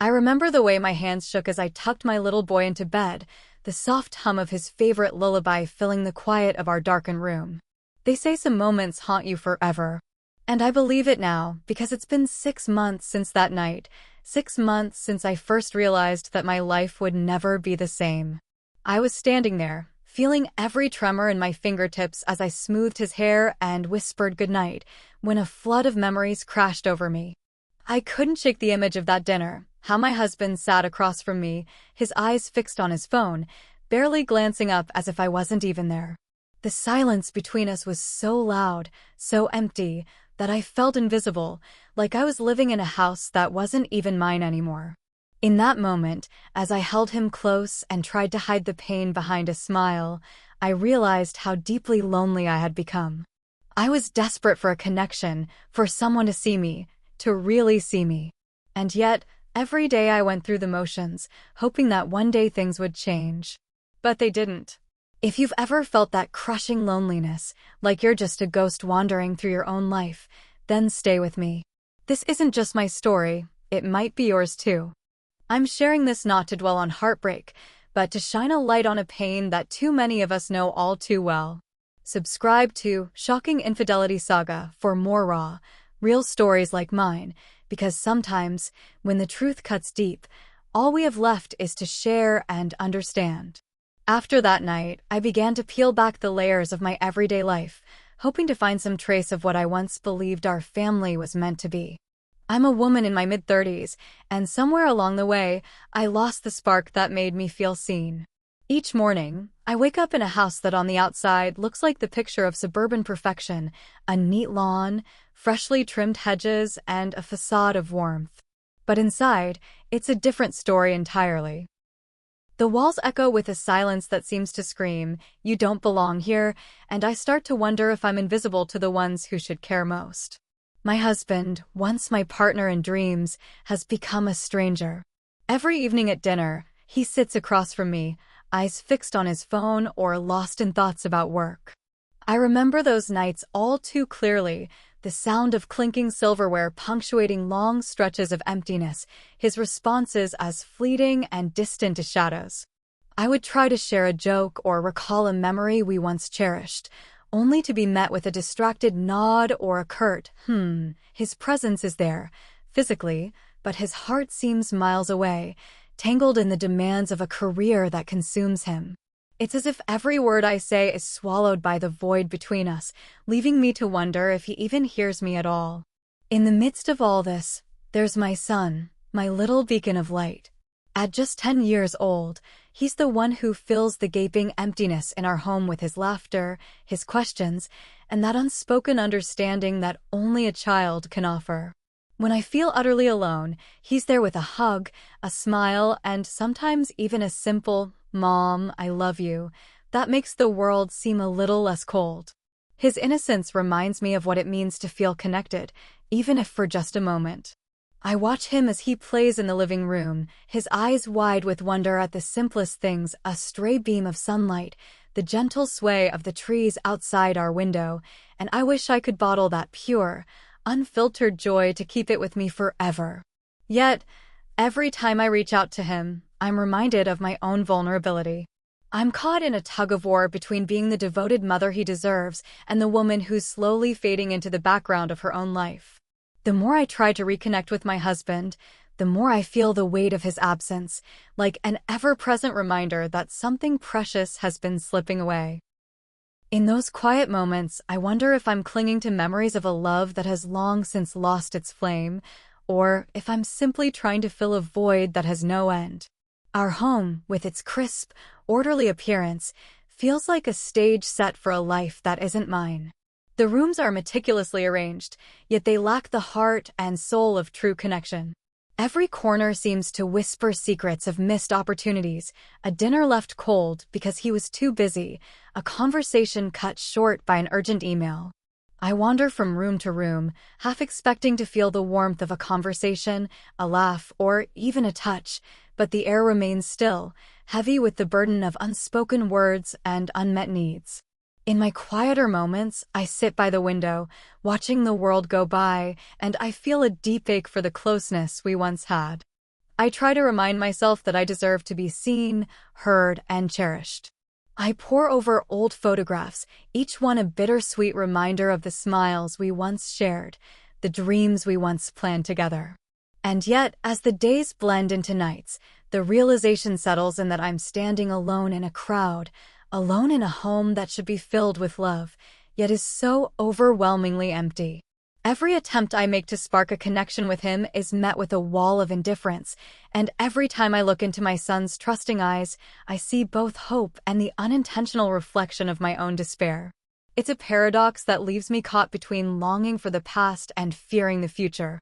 I remember the way my hands shook as I tucked my little boy into bed, the soft hum of his favorite lullaby filling the quiet of our darkened room. They say some moments haunt you forever. And I believe it now, because it's been 6 months since that night, 6 months since I first realized that my life would never be the same. I was standing there, feeling every tremor in my fingertips as I smoothed his hair and whispered goodnight, when a flood of memories crashed over me. I couldn't shake the image of that dinner, how my husband sat across from me, his eyes fixed on his phone, barely glancing up as if I wasn't even there. The silence between us was so loud, so empty, that I felt invisible, like I was living in a house that wasn't even mine anymore. In that moment, as I held him close and tried to hide the pain behind a smile, I realized how deeply lonely I had become. I was desperate for a connection, for someone to see me, to really see me. And yet, every day I went through the motions, hoping that one day things would change. But they didn't. If you've ever felt that crushing loneliness, like you're just a ghost wandering through your own life, then stay with me. This isn't just my story, it might be yours too. I'm sharing this not to dwell on heartbreak, but to shine a light on a pain that too many of us know all too well. Subscribe to Shocking Infidelity Saga for more raw, real stories like mine, because sometimes, when the truth cuts deep, all we have left is to share and understand. After that night, I began to peel back the layers of my everyday life, hoping to find some trace of what I once believed our family was meant to be. I'm a woman in my mid-30s, and somewhere along the way, I lost the spark that made me feel seen. Each morning, I wake up in a house that on the outside looks like the picture of suburban perfection, a neat lawn, freshly trimmed hedges, and a facade of warmth. But inside, it's a different story entirely. The walls echo with a silence that seems to scream, "You don't belong here," and I start to wonder if I'm invisible to the ones who should care most. My husband, once my partner in dreams, has become a stranger. Every evening at dinner, he sits across from me, eyes fixed on his phone or lost in thoughts about work. I remember those nights all too clearly, the sound of clinking silverware punctuating long stretches of emptiness, his responses as fleeting and distant as shadows. I would try to share a joke or recall a memory we once cherished, only to be met with a distracted nod or a curt, His presence is there, physically, but his heart seems miles away, tangled in the demands of a career that consumes him. It's as if every word I say is swallowed by the void between us, leaving me to wonder if he even hears me at all. In the midst of all this, there's my son, my little beacon of light. At just 10 years old, he's the one who fills the gaping emptiness in our home with his laughter, his questions, and that unspoken understanding that only a child can offer. When I feel utterly alone, he's there with a hug, a smile, and sometimes even a simple, "Mom, I love you," that makes the world seem a little less cold. His innocence reminds me of what it means to feel connected, even if for just a moment. I watch him as he plays in the living room, his eyes wide with wonder at the simplest things, a stray beam of sunlight, the gentle sway of the trees outside our window, and I wish I could bottle that pure, unfiltered joy to keep it with me forever. Yet, every time I reach out to him, I'm reminded of my own vulnerability. I'm caught in a tug-of-war between being the devoted mother he deserves and the woman who's slowly fading into the background of her own life. The more I try to reconnect with my husband, the more I feel the weight of his absence, like an ever-present reminder that something precious has been slipping away. In those quiet moments, I wonder if I'm clinging to memories of a love that has long since lost its flame, or if I'm simply trying to fill a void that has no end. Our home, with its crisp, orderly appearance, feels like a stage set for a life that isn't mine. The rooms are meticulously arranged, yet they lack the heart and soul of true connection. Every corner seems to whisper secrets of missed opportunities, a dinner left cold because he was too busy, a conversation cut short by an urgent email. I wander from room to room, half expecting to feel the warmth of a conversation, a laugh, or even a touch, but the air remains still, heavy with the burden of unspoken words and unmet needs. In my quieter moments, I sit by the window, watching the world go by, and I feel a deep ache for the closeness we once had. I try to remind myself that I deserve to be seen, heard, and cherished. I pore over old photographs, each one a bittersweet reminder of the smiles we once shared, the dreams we once planned together. And yet, as the days blend into nights, the realization settles in that I'm standing alone in a crowd, alone in a home that should be filled with love, yet is so overwhelmingly empty. Every attempt I make to spark a connection with him is met with a wall of indifference, and every time I look into my son's trusting eyes, I see both hope and the unintentional reflection of my own despair. It's a paradox that leaves me caught between longing for the past and fearing the future.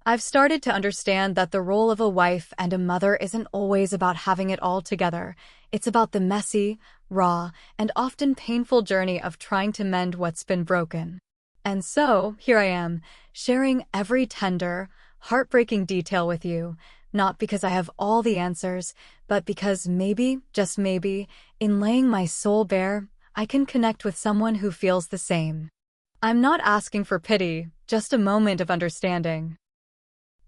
I've started to understand that the role of a wife and a mother isn't always about having it all together. It's about the messy, raw, and often painful journey of trying to mend what's been broken. And so, here I am, sharing every tender, heartbreaking detail with you, not because I have all the answers, but because maybe, just maybe, in laying my soul bare, I can connect with someone who feels the same. I'm not asking for pity, just a moment of understanding.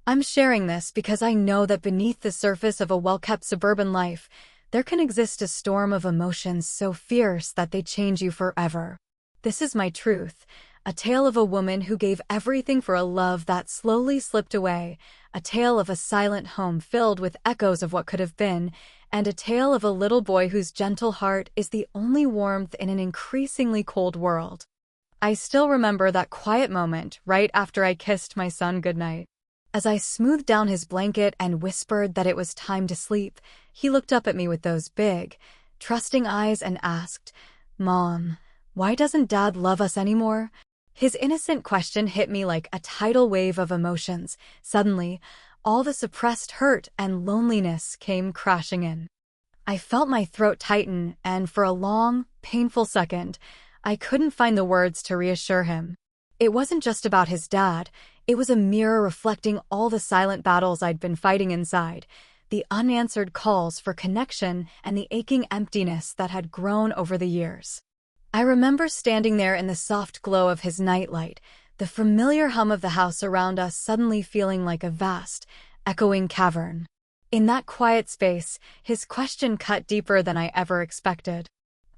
I'm sharing this because I know that beneath the surface of a well-kept suburban life, there can exist a storm of emotions so fierce that they change you forever. This is my truth. A tale of a woman who gave everything for a love that slowly slipped away, a tale of a silent home filled with echoes of what could have been, and a tale of a little boy whose gentle heart is the only warmth in an increasingly cold world. I still remember that quiet moment right after I kissed my son goodnight. As I smoothed down his blanket and whispered that it was time to sleep, he looked up at me with those big, trusting eyes and asked, "Mom, why doesn't Dad love us anymore?" His innocent question hit me like a tidal wave of emotions. Suddenly, all the suppressed hurt and loneliness came crashing in. I felt my throat tighten, and for a long, painful second, I couldn't find the words to reassure him. It wasn't just about his dad, it was a mirror reflecting all the silent battles I'd been fighting inside, the unanswered calls for connection and the aching emptiness that had grown over the years. I remember standing there in the soft glow of his nightlight, the familiar hum of the house around us suddenly feeling like a vast, echoing cavern. In that quiet space, his question cut deeper than I ever expected.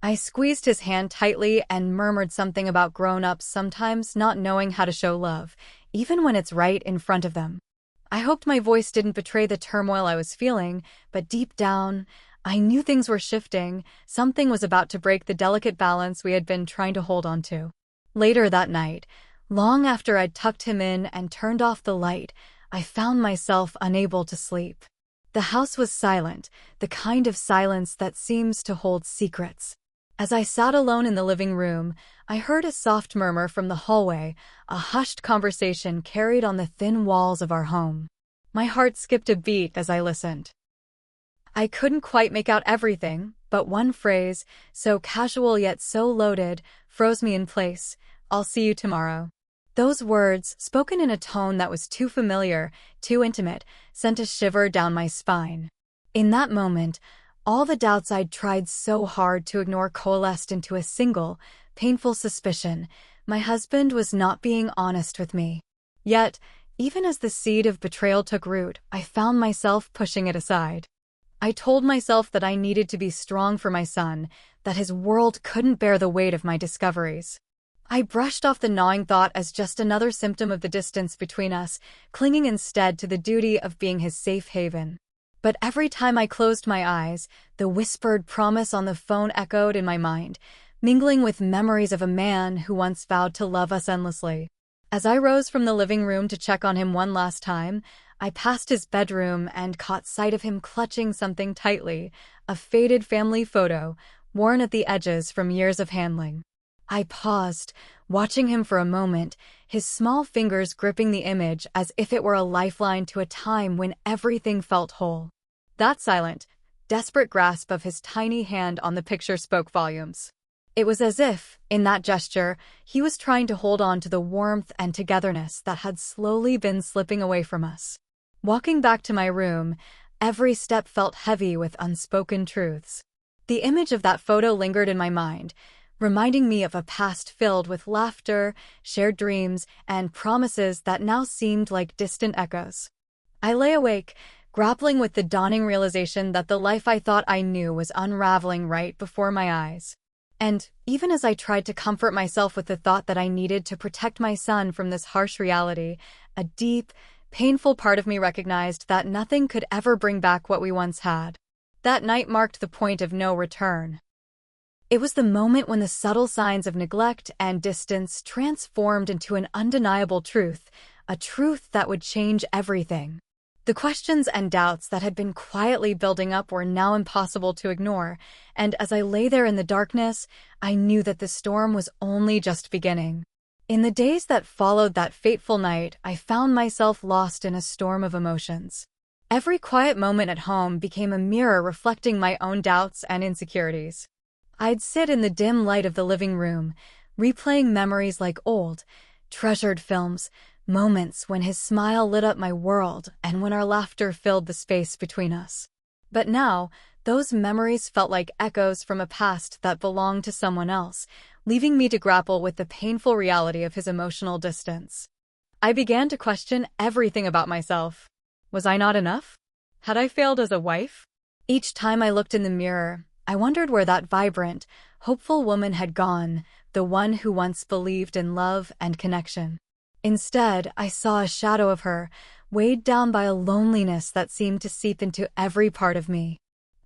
I squeezed his hand tightly and murmured something about grown-ups sometimes not knowing how to show love, even when it's right in front of them. I hoped my voice didn't betray the turmoil I was feeling, but deep down, I knew things were shifting. Something was about to break the delicate balance we had been trying to hold on to. Later that night, long after I'd tucked him in and turned off the light, I found myself unable to sleep. The house was silent, the kind of silence that seems to hold secrets. As I sat alone in the living room, I heard a soft murmur from the hallway, a hushed conversation carried on the thin walls of our home. My heart skipped a beat as I listened. I couldn't quite make out everything, but one phrase, so casual yet so loaded, froze me in place. "I'll see you tomorrow." Those words, spoken in a tone that was too familiar, too intimate, sent a shiver down my spine. In that moment, all the doubts I'd tried so hard to ignore coalesced into a single, painful suspicion. My husband was not being honest with me. Yet, even as the seed of betrayal took root, I found myself pushing it aside. I told myself that I needed to be strong for my son, that his world couldn't bear the weight of my discoveries. I brushed off the gnawing thought as just another symptom of the distance between us, clinging instead to the duty of being his safe haven. But every time I closed my eyes, the whispered promise on the phone echoed in my mind, mingling with memories of a man who once vowed to love us endlessly. As I rose from the living room to check on him one last time, I passed his bedroom and caught sight of him clutching something tightly, a faded family photo, worn at the edges from years of handling. I paused, watching him for a moment, his small fingers gripping the image as if it were a lifeline to a time when everything felt whole. That silent, desperate grasp of his tiny hand on the picture spoke volumes. It was as if, in that gesture, he was trying to hold on to the warmth and togetherness that had slowly been slipping away from us. Walking back to my room, every step felt heavy with unspoken truths. The image of that photo lingered in my mind, reminding me of a past filled with laughter, shared dreams, and promises that now seemed like distant echoes. I lay awake, grappling with the dawning realization that the life I thought I knew was unraveling right before my eyes. And even as I tried to comfort myself with the thought that I needed to protect my son from this harsh reality, a deep, painful part of me recognized that nothing could ever bring back what we once had. That night marked the point of no return. It was the moment when the subtle signs of neglect and distance transformed into an undeniable truth, a truth that would change everything. The questions and doubts that had been quietly building up were now impossible to ignore, and as I lay there in the darkness, I knew that the storm was only just beginning. In the days that followed that fateful night, I found myself lost in a storm of emotions. Every quiet moment at home became a mirror reflecting my own doubts and insecurities. I'd sit in the dim light of the living room, replaying memories like old, treasured films, moments when his smile lit up my world and when our laughter filled the space between us. But now, those memories felt like echoes from a past that belonged to someone else, leaving me to grapple with the painful reality of his emotional distance. I began to question everything about myself. Was I not enough? Had I failed as a wife? Each time I looked in the mirror, I wondered where that vibrant, hopeful woman had gone, the one who once believed in love and connection. Instead, I saw a shadow of her, weighed down by a loneliness that seemed to seep into every part of me.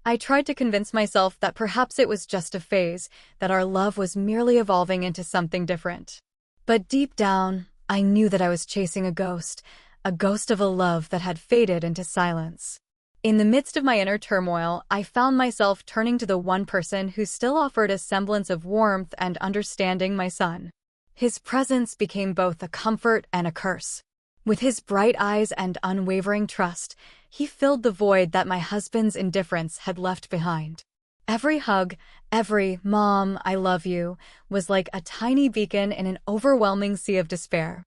I tried to convince myself that perhaps it was just a phase, that our love was merely evolving into something different. But deep down, I knew that I was chasing a ghost of a love that had faded into silence. In the midst of my inner turmoil, I found myself turning to the one person who still offered a semblance of warmth and understanding: my son. His presence became both a comfort and a curse. With his bright eyes and unwavering trust, he filled the void that my husband's indifference had left behind. Every hug, every "Mom, I love you," was like a tiny beacon in an overwhelming sea of despair.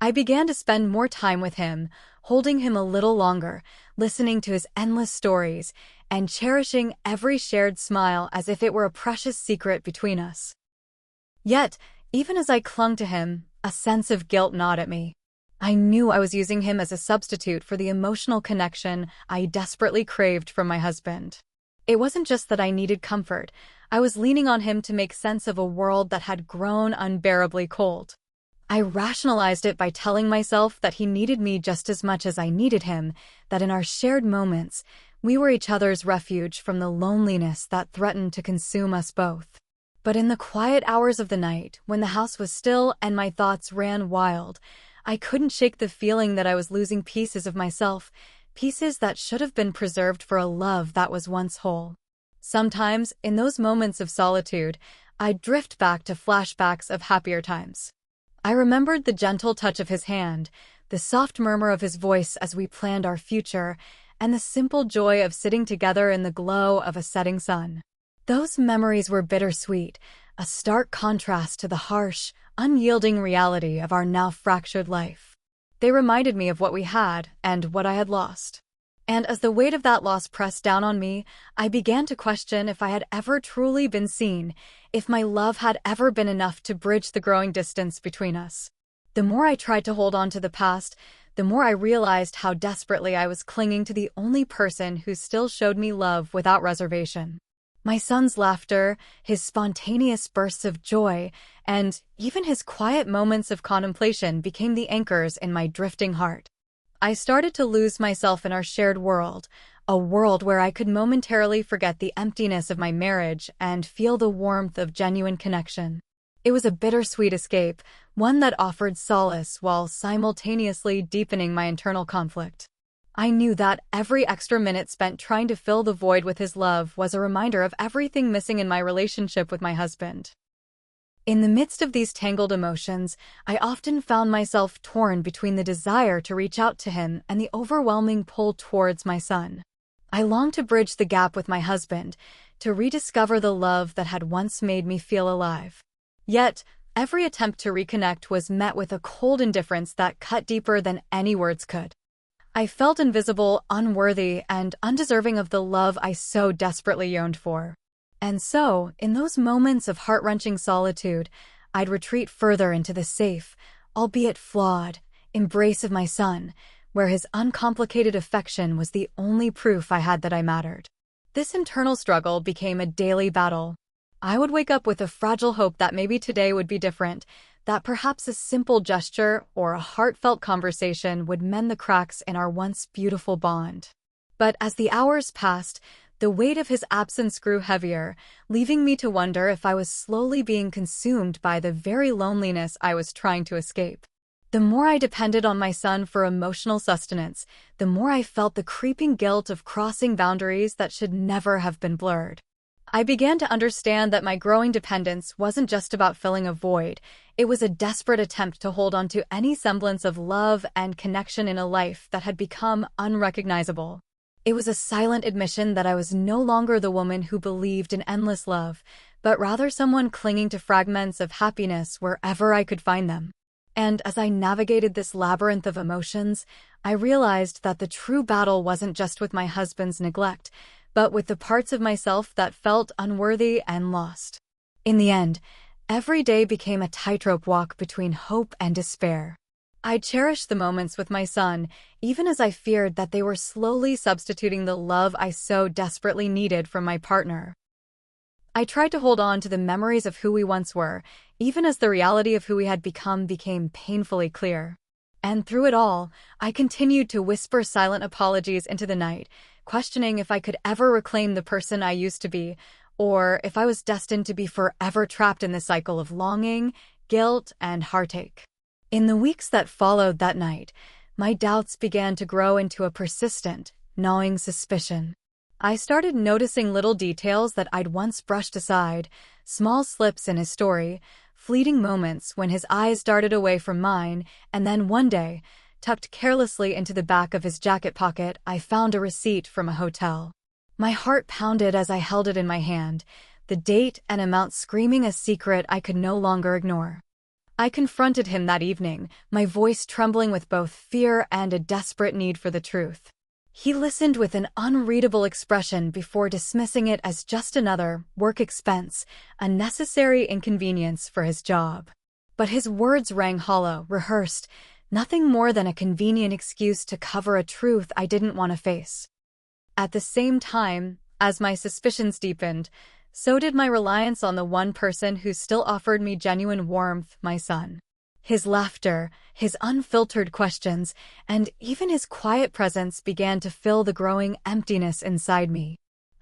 I began to spend more time with him, holding him a little longer, listening to his endless stories, and cherishing every shared smile as if it were a precious secret between us. Yet, even as I clung to him, a sense of guilt gnawed at me. I knew I was using him as a substitute for the emotional connection I desperately craved from my husband. It wasn't just that I needed comfort, I was leaning on him to make sense of a world that had grown unbearably cold. I rationalized it by telling myself that he needed me just as much as I needed him, that in our shared moments, we were each other's refuge from the loneliness that threatened to consume us both. But in the quiet hours of the night, when the house was still and my thoughts ran wild, I couldn't shake the feeling that I was losing pieces of myself, pieces that should have been preserved for a love that was once whole. Sometimes, in those moments of solitude, I'd drift back to flashbacks of happier times. I remembered the gentle touch of his hand, the soft murmur of his voice as we planned our future, and the simple joy of sitting together in the glow of a setting sun. Those memories were bittersweet, a stark contrast to the harsh, unyielding reality of our now fractured life. They reminded me of what we had and what I had lost. And as the weight of that loss pressed down on me, I began to question if I had ever truly been seen, if my love had ever been enough to bridge the growing distance between us. The more I tried to hold on to the past, the more I realized how desperately I was clinging to the only person who still showed me love without reservation. My son's laughter, his spontaneous bursts of joy, and even his quiet moments of contemplation became the anchors in my drifting heart. I started to lose myself in our shared world, a world where I could momentarily forget the emptiness of my marriage and feel the warmth of genuine connection. It was a bittersweet escape, one that offered solace while simultaneously deepening my internal conflict. I knew that every extra minute spent trying to fill the void with his love was a reminder of everything missing in my relationship with my husband. In the midst of these tangled emotions, I often found myself torn between the desire to reach out to him and the overwhelming pull towards my son. I longed to bridge the gap with my husband, to rediscover the love that had once made me feel alive. Yet, every attempt to reconnect was met with a cold indifference that cut deeper than any words could. I felt invisible, unworthy, and undeserving of the love I so desperately yearned for. And so, in those moments of heart-wrenching solitude, I'd retreat further into the safe, albeit flawed, embrace of my son, where his uncomplicated affection was the only proof I had that I mattered. This internal struggle became a daily battle. I would wake up with a fragile hope that maybe today would be different, that perhaps a simple gesture or a heartfelt conversation would mend the cracks in our once beautiful bond. But as the hours passed, the weight of his absence grew heavier, leaving me to wonder if I was slowly being consumed by the very loneliness I was trying to escape. The more I depended on my son for emotional sustenance, the more I felt the creeping guilt of crossing boundaries that should never have been blurred. I began to understand that my growing dependence wasn't just about filling a void, it was a desperate attempt to hold on to any semblance of love and connection in a life that had become unrecognizable. It was a silent admission that I was no longer the woman who believed in endless love, but rather someone clinging to fragments of happiness wherever I could find them. And as I navigated this labyrinth of emotions, I realized that the true battle wasn't just with my husband's neglect, but with the parts of myself that felt unworthy and lost. In the end, every day became a tightrope walk between hope and despair. I cherished the moments with my son, even as I feared that they were slowly substituting the love I so desperately needed from my partner. I tried to hold on to the memories of who we once were, even as the reality of who we had become became painfully clear. And through it all, I continued to whisper silent apologies into the night, questioning if I could ever reclaim the person I used to be, or if I was destined to be forever trapped in the cycle of longing, guilt, and heartache. In the weeks that followed that night, my doubts began to grow into a persistent, gnawing suspicion. I started noticing little details that I'd once brushed aside, small slips in his story, fleeting moments when his eyes darted away from mine, and then one day, tucked carelessly into the back of his jacket pocket, I found a receipt from a hotel. My heart pounded as I held it in my hand, the date and amount screaming a secret I could no longer ignore. I confronted him that evening, my voice trembling with both fear and a desperate need for the truth. He listened with an unreadable expression before dismissing it as just another work expense, a necessary inconvenience for his job. But his words rang hollow, rehearsed, nothing more than a convenient excuse to cover a truth I didn't want to face. At the same time, as my suspicions deepened, so did my reliance on the one person who still offered me genuine warmth, my son. His laughter, his unfiltered questions, and even his quiet presence began to fill the growing emptiness inside me.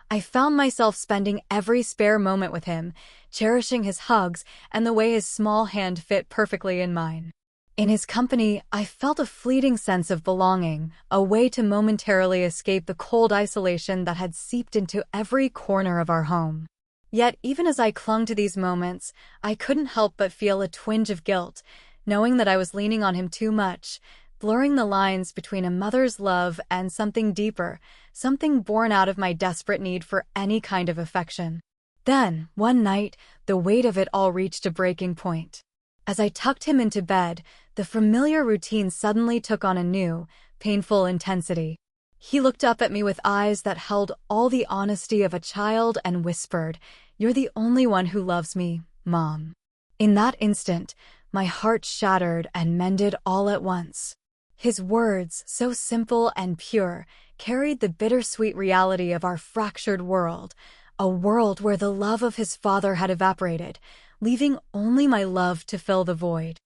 I found myself spending every spare moment with him, cherishing his hugs and the way his small hand fit perfectly in mine. In his company, I felt a fleeting sense of belonging, a way to momentarily escape the cold isolation that had seeped into every corner of our home. Yet, even as I clung to these moments, I couldn't help but feel a twinge of guilt, knowing that I was leaning on him too much, blurring the lines between a mother's love and something deeper, something born out of my desperate need for any kind of affection. Then, one night, the weight of it all reached a breaking point. As I tucked him into bed, the familiar routine suddenly took on a new, painful intensity. He looked up at me with eyes that held all the honesty of a child and whispered, "You're the only one who loves me, Mom." In that instant, my heart shattered and mended all at once. His words, so simple and pure, carried the bittersweet reality of our fractured world, a world where the love of his father had evaporated, leaving only my love to fill the void.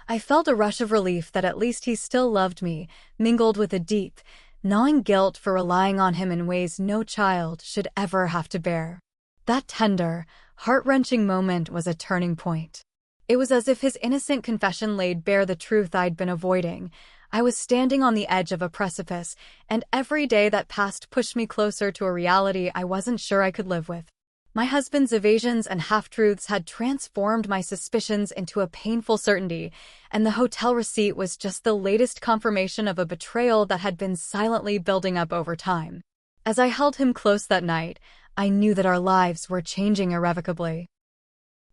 I felt a rush of relief that at least he still loved me, mingled with a deep, gnawing guilt for relying on him in ways no child should ever have to bear. That tender, heart-wrenching moment was a turning point. It was as if his innocent confession laid bare the truth I'd been avoiding. I was standing on the edge of a precipice, and every day that passed pushed me closer to a reality I wasn't sure I could live with. My husband's evasions and half-truths had transformed my suspicions into a painful certainty, and the hotel receipt was just the latest confirmation of a betrayal that had been silently building up over time. As I held him close that night, I knew that our lives were changing irrevocably.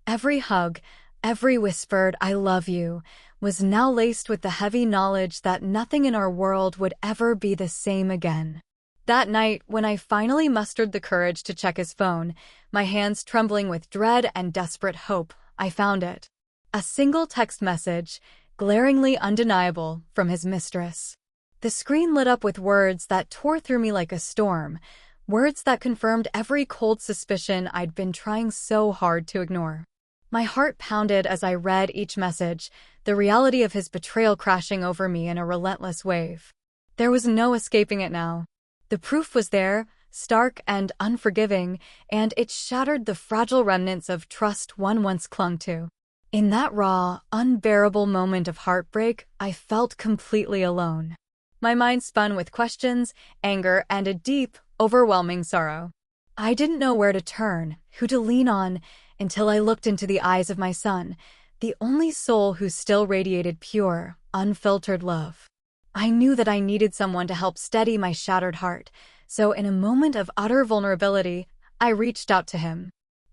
Every hug, every whispered "I love you" was now laced with the heavy knowledge that nothing in our world would ever be the same again. That night, when I finally mustered the courage to check his phone, my hands trembling with dread and desperate hope, I found it. A single text message, glaringly undeniable, from his mistress. The screen lit up with words that tore through me like a storm, words that confirmed every cold suspicion I'd been trying so hard to ignore. My heart pounded as I read each message, the reality of his betrayal crashing over me in a relentless wave. There was no escaping it now. The proof was there, stark and unforgiving, and it shattered the fragile remnants of trust one once clung to. In that raw, unbearable moment of heartbreak, I felt completely alone. My mind spun with questions, anger, and a deep, overwhelming sorrow. I didn't know where to turn, who to lean on, until I looked into the eyes of my son, the only soul who still radiated pure, unfiltered love. I knew that I needed someone to help steady my shattered heart, so in a moment of utter vulnerability, I reached out to him.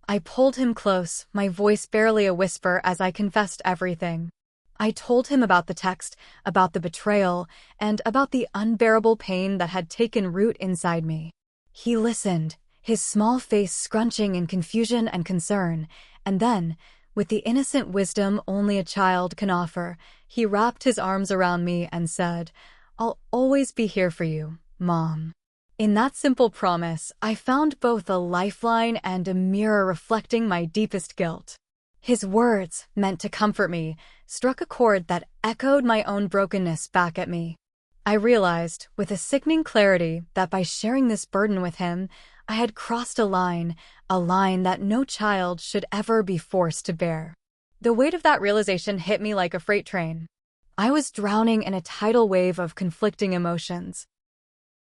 I pulled him close, my voice barely a whisper as I confessed everything. I told him about the text, about the betrayal, and about the unbearable pain that had taken root inside me. He listened, his small face scrunching in confusion and concern, and then, with the innocent wisdom only a child can offer, he wrapped his arms around me and said, "I'll always be here for you, Mom." In that simple promise, I found both a lifeline and a mirror reflecting my deepest guilt. His words, meant to comfort me, struck a chord that echoed my own brokenness back at me. I realized, with a sickening clarity, that by sharing this burden with him, I had crossed a line that no child should ever be forced to bear. The weight of that realization hit me like a freight train. I was drowning in a tidal wave of conflicting emotions.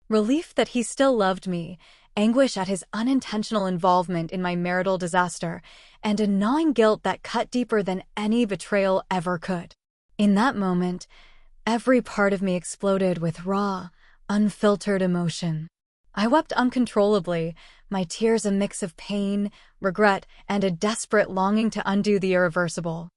Relief that he still loved me, anguish at his unintentional involvement in my marital disaster, and a gnawing guilt that cut deeper than any betrayal ever could. In that moment, every part of me exploded with raw, unfiltered emotion. I wept uncontrollably, my tears a mix of pain, regret, and a desperate longing to undo the irreversible.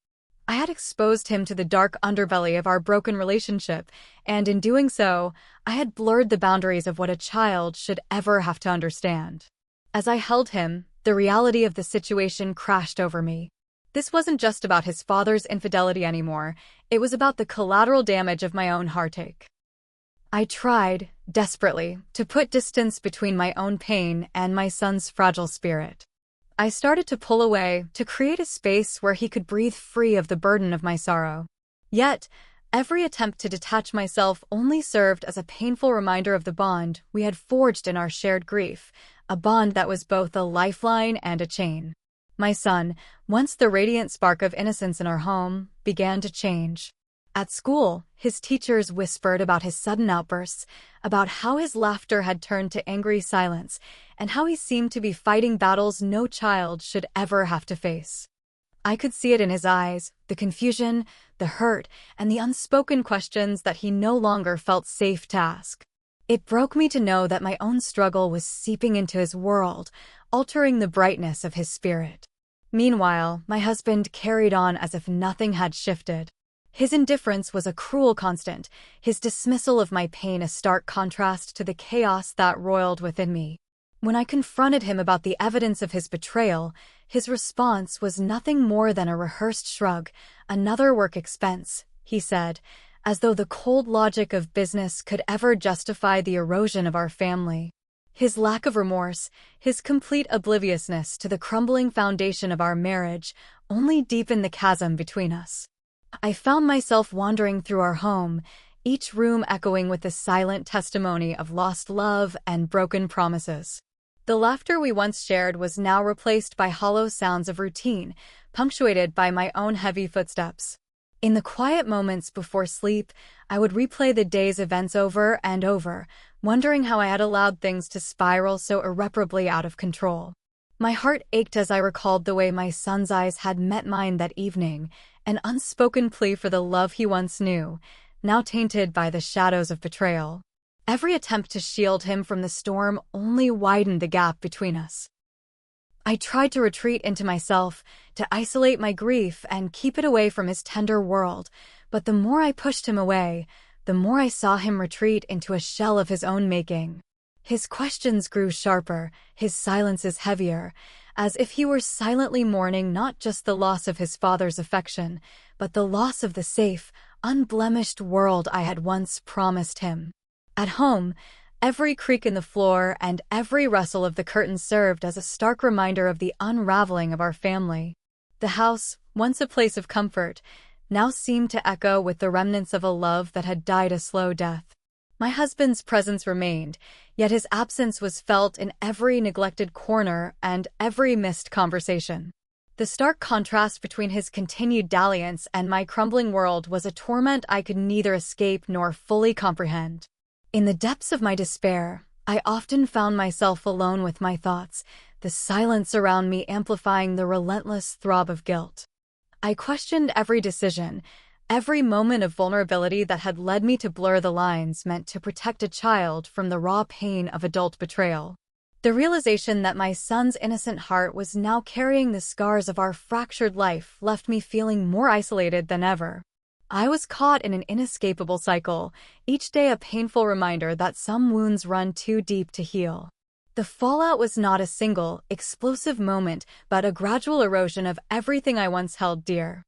I had exposed him to the dark underbelly of our broken relationship, and in doing so, I had blurred the boundaries of what a child should ever have to understand. As I held him, the reality of the situation crashed over me. This wasn't just about his father's infidelity anymore, it was about the collateral damage of my own heartache. I tried, desperately, to put distance between my own pain and my son's fragile spirit. I started to pull away, to create a space where he could breathe free of the burden of my sorrow. Yet, every attempt to detach myself only served as a painful reminder of the bond we had forged in our shared grief, a bond that was both a lifeline and a chain. My son, once the radiant spark of innocence in our home, began to change. At school, his teachers whispered about his sudden outbursts, about how his laughter had turned to angry silence, and how he seemed to be fighting battles no child should ever have to face. I could see it in his eyes, the confusion, the hurt, and the unspoken questions that he no longer felt safe to ask. It broke me to know that my own struggle was seeping into his world, altering the brightness of his spirit. Meanwhile, my husband carried on as if nothing had shifted. His indifference was a cruel constant, his dismissal of my pain a stark contrast to the chaos that roiled within me. When I confronted him about the evidence of his betrayal, his response was nothing more than a rehearsed shrug. "Another work expense," he said, as though the cold logic of business could ever justify the erosion of our family. His lack of remorse, his complete obliviousness to the crumbling foundation of our marriage, only deepened the chasm between us. I found myself wandering through our home, each room echoing with the silent testimony of lost love and broken promises. The laughter we once shared was now replaced by hollow sounds of routine, punctuated by my own heavy footsteps. In the quiet moments before sleep, I would replay the day's events over and over, wondering how I had allowed things to spiral so irreparably out of control. My heart ached as I recalled the way my son's eyes had met mine that evening, an unspoken plea for the love he once knew, now tainted by the shadows of betrayal. Every attempt to shield him from the storm only widened the gap between us. I tried to retreat into myself, to isolate my grief and keep it away from his tender world, but the more I pushed him away, the more I saw him retreat into a shell of his own making. His questions grew sharper, his silences heavier, as if he were silently mourning not just the loss of his father's affection, but the loss of the safe, unblemished world I had once promised him. At home, every creak in the floor and every rustle of the curtain served as a stark reminder of the unraveling of our family. The house, once a place of comfort, now seemed to echo with the remnants of a love that had died a slow death. My husband's presence remained, yet his absence was felt in every neglected corner and every missed conversation. The stark contrast between his continued dalliance and my crumbling world was a torment I could neither escape nor fully comprehend. In the depths of my despair, I often found myself alone with my thoughts, the silence around me amplifying the relentless throb of guilt. I questioned every decision, every moment of vulnerability that had led me to blur the lines meant to protect a child from the raw pain of adult betrayal. The realization that my son's innocent heart was now carrying the scars of our fractured life left me feeling more isolated than ever. I was caught in an inescapable cycle, each day a painful reminder that some wounds run too deep to heal. The fallout was not a single, explosive moment, but a gradual erosion of everything I once held dear.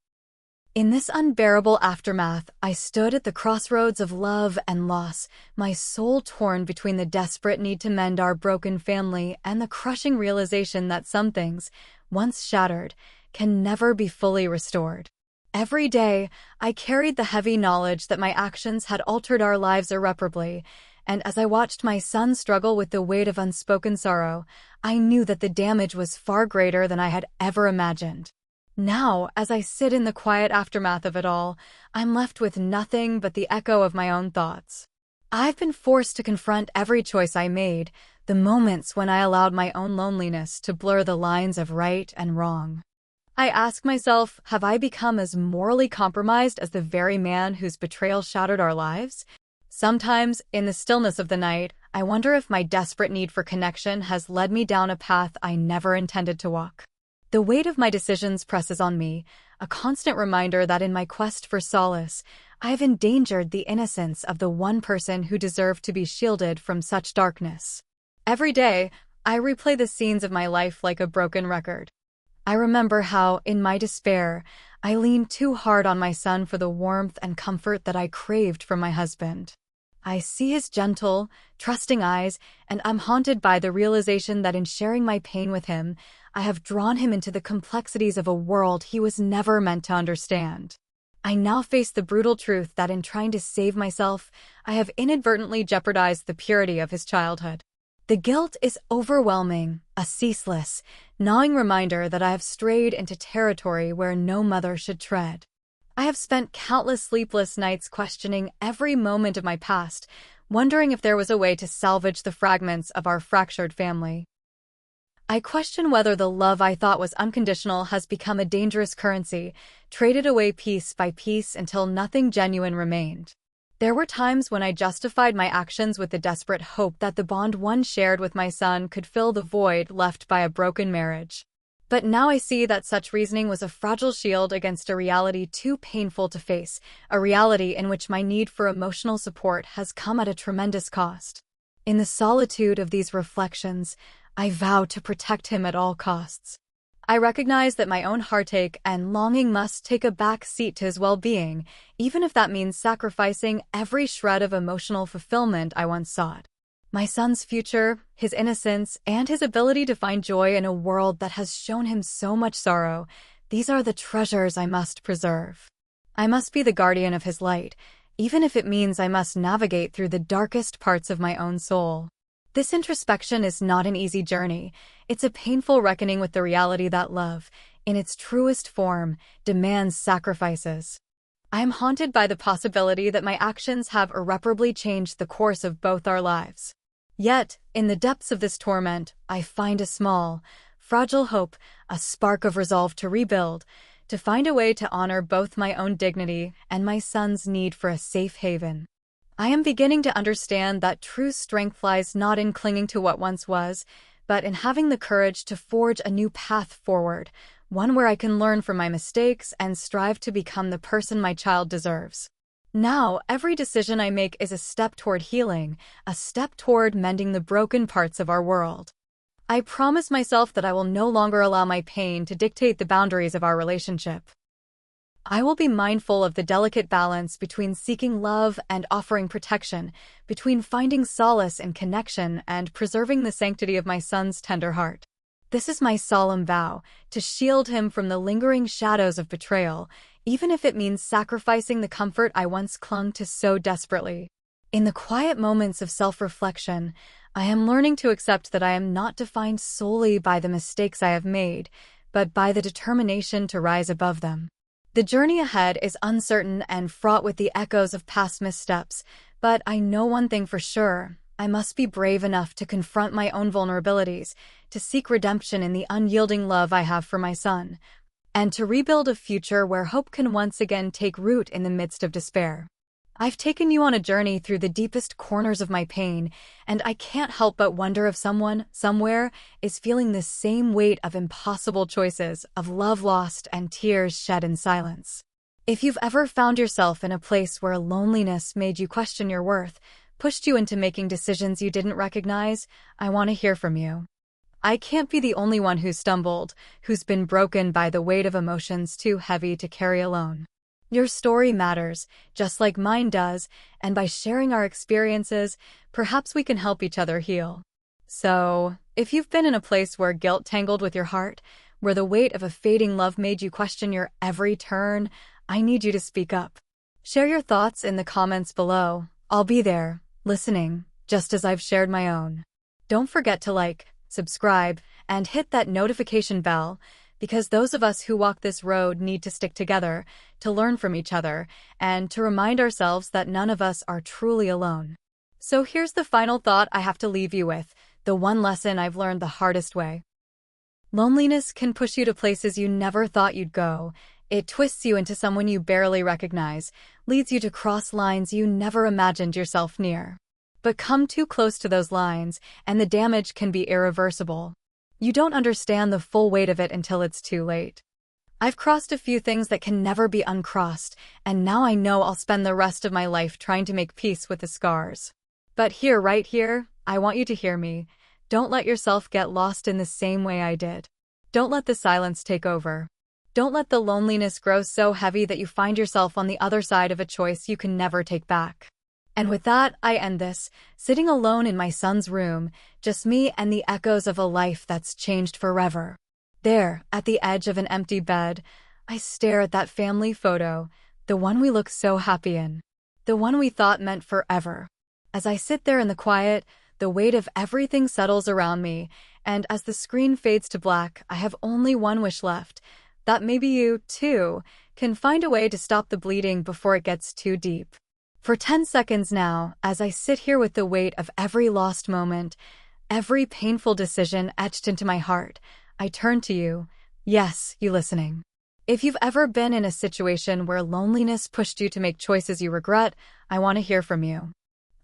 In this unbearable aftermath, I stood at the crossroads of love and loss, my soul torn between the desperate need to mend our broken family and the crushing realization that some things, once shattered, can never be fully restored. Every day, I carried the heavy knowledge that my actions had altered our lives irreparably, and as I watched my son struggle with the weight of unspoken sorrow, I knew that the damage was far greater than I had ever imagined. Now, as I sit in the quiet aftermath of it all, I'm left with nothing but the echo of my own thoughts. I've been forced to confront every choice I made, the moments when I allowed my own loneliness to blur the lines of right and wrong. I ask myself, have I become as morally compromised as the very man whose betrayal shattered our lives? Sometimes, in the stillness of the night, I wonder if my desperate need for connection has led me down a path I never intended to walk. The weight of my decisions presses on me, a constant reminder that in my quest for solace, I have endangered the innocence of the one person who deserved to be shielded from such darkness. Every day, I replay the scenes of my life like a broken record. I remember how, in my despair, I leaned too hard on my son for the warmth and comfort that I craved from my husband. I see his gentle, trusting eyes, and I'm haunted by the realization that in sharing my pain with him, I have drawn him into the complexities of a world he was never meant to understand. I now face the brutal truth that in trying to save myself, I have inadvertently jeopardized the purity of his childhood. The guilt is overwhelming, a ceaseless, gnawing reminder that I have strayed into territory where no mother should tread. I have spent countless sleepless nights questioning every moment of my past, wondering if there was a way to salvage the fragments of our fractured family. I question whether the love I thought was unconditional has become a dangerous currency, traded away piece by piece until nothing genuine remained. There were times when I justified my actions with the desperate hope that the bond one shared with my son could fill the void left by a broken marriage. But now I see that such reasoning was a fragile shield against a reality too painful to face, a reality in which my need for emotional support has come at a tremendous cost. In the solitude of these reflections, I vow to protect him at all costs. I recognize that my own heartache and longing must take a back seat to his well-being, even if that means sacrificing every shred of emotional fulfillment I once sought. My son's future, his innocence, and his ability to find joy in a world that has shown him so much sorrow, these are the treasures I must preserve. I must be the guardian of his light, even if it means I must navigate through the darkest parts of my own soul. This introspection is not an easy journey. It's a painful reckoning with the reality that love, in its truest form, demands sacrifices. I am haunted by the possibility that my actions have irreparably changed the course of both our lives. Yet, in the depths of this torment, I find a small, fragile hope, a spark of resolve to rebuild, to find a way to honor both my own dignity and my son's need for a safe haven. I am beginning to understand that true strength lies not in clinging to what once was, but in having the courage to forge a new path forward, one where I can learn from my mistakes and strive to become the person my child deserves. Now, every decision I make is a step toward healing, a step toward mending the broken parts of our world. I promise myself that I will no longer allow my pain to dictate the boundaries of our relationship. I will be mindful of the delicate balance between seeking love and offering protection, between finding solace in connection and preserving the sanctity of my son's tender heart. This is my solemn vow, to shield him from the lingering shadows of betrayal, even if it means sacrificing the comfort I once clung to so desperately. In the quiet moments of self-reflection, I am learning to accept that I am not defined solely by the mistakes I have made, but by the determination to rise above them. The journey ahead is uncertain and fraught with the echoes of past missteps, but I know one thing for sure. I must be brave enough to confront my own vulnerabilities, to seek redemption in the unyielding love I have for my son, and to rebuild a future where hope can once again take root in the midst of despair. I've taken you on a journey through the deepest corners of my pain, and I can't help but wonder if someone, somewhere, is feeling the same weight of impossible choices, of love lost and tears shed in silence. If you've ever found yourself in a place where loneliness made you question your worth, pushed you into making decisions you didn't recognize, I want to hear from you. I can't be the only one who's stumbled, who's been broken by the weight of emotions too heavy to carry alone. Your story matters, just like mine does, and by sharing our experiences, perhaps we can help each other heal. So, if you've been in a place where guilt tangled with your heart, where the weight of a fading love made you question your every turn, I need you to speak up. Share your thoughts in the comments below. I'll be there, listening, just as I've shared my own. Don't forget to like, subscribe, and hit that notification bell, because those of us who walk this road need to stick together, to learn from each other, and to remind ourselves that none of us are truly alone. So here's the final thought I have to leave you with, the one lesson I've learned the hardest way. Loneliness can push you to places you never thought you'd go. It twists you into someone you barely recognize, leads you to cross lines you never imagined yourself near. But come too close to those lines, and the damage can be irreversible. You don't understand the full weight of it until it's too late. I've crossed a few things that can never be uncrossed, and now I know I'll spend the rest of my life trying to make peace with the scars. But here, right here, I want you to hear me. Don't let yourself get lost in the same way I did. Don't let the silence take over. Don't let the loneliness grow so heavy that you find yourself on the other side of a choice you can never take back. And with that, I end this, sitting alone in my son's room, just me and the echoes of a life that's changed forever. There, at the edge of an empty bed, I stare at that family photo, the one we look so happy in, the one we thought meant forever. As I sit there in the quiet, the weight of everything settles around me, and as the screen fades to black, I have only one wish left, that maybe you, too, can find a way to stop the bleeding before it gets too deep. For 10 seconds now, as I sit here with the weight of every lost moment, every painful decision etched into my heart, I turn to you. Yes, you listening. If you've ever been in a situation where loneliness pushed you to make choices you regret, I want to hear from you.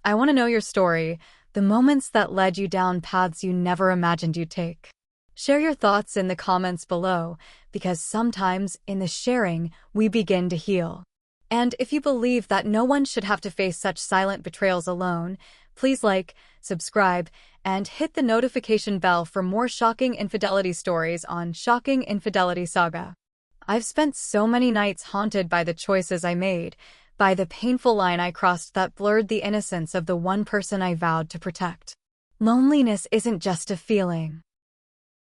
I want to know your story, the moments that led you down paths you never imagined you'd take. Share your thoughts in the comments below, because sometimes, in the sharing, we begin to heal. And if you believe that no one should have to face such silent betrayals alone, please like, subscribe, and hit the notification bell for more shocking infidelity stories on Shocking Infidelity Saga. I've spent so many nights haunted by the choices I made, by the painful line I crossed that blurred the innocence of the one person I vowed to protect. Loneliness isn't just a feeling.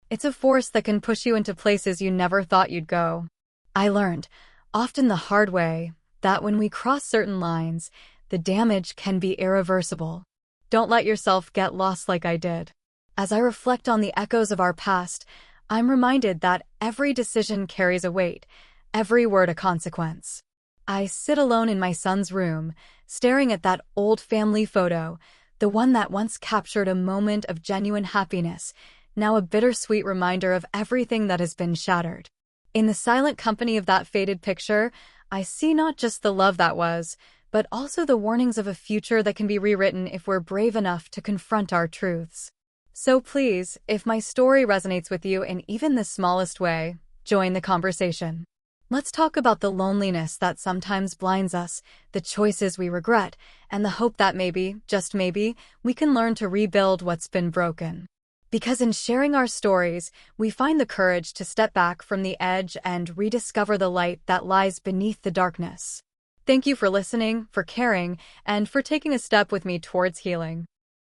It's a force that can push you into places you never thought you'd go. I learned, often the hard way, that when we cross certain lines, the damage can be irreversible. Don't let yourself get lost like I did. As I reflect on the echoes of our past, I'm reminded that every decision carries a weight, every word a consequence. I sit alone in my son's room, staring at that old family photo, the one that once captured a moment of genuine happiness, now a bittersweet reminder of everything that has been shattered. In the silent company of that faded picture, I see not just the love that was, but also the warnings of a future that can be rewritten if we're brave enough to confront our truths. So please, if my story resonates with you in even the smallest way, join the conversation. Let's talk about the loneliness that sometimes blinds us, the choices we regret, and the hope that maybe, just maybe, we can learn to rebuild what's been broken. Because in sharing our stories, we find the courage to step back from the edge and rediscover the light that lies beneath the darkness. Thank you for listening, for caring, and for taking a step with me towards healing.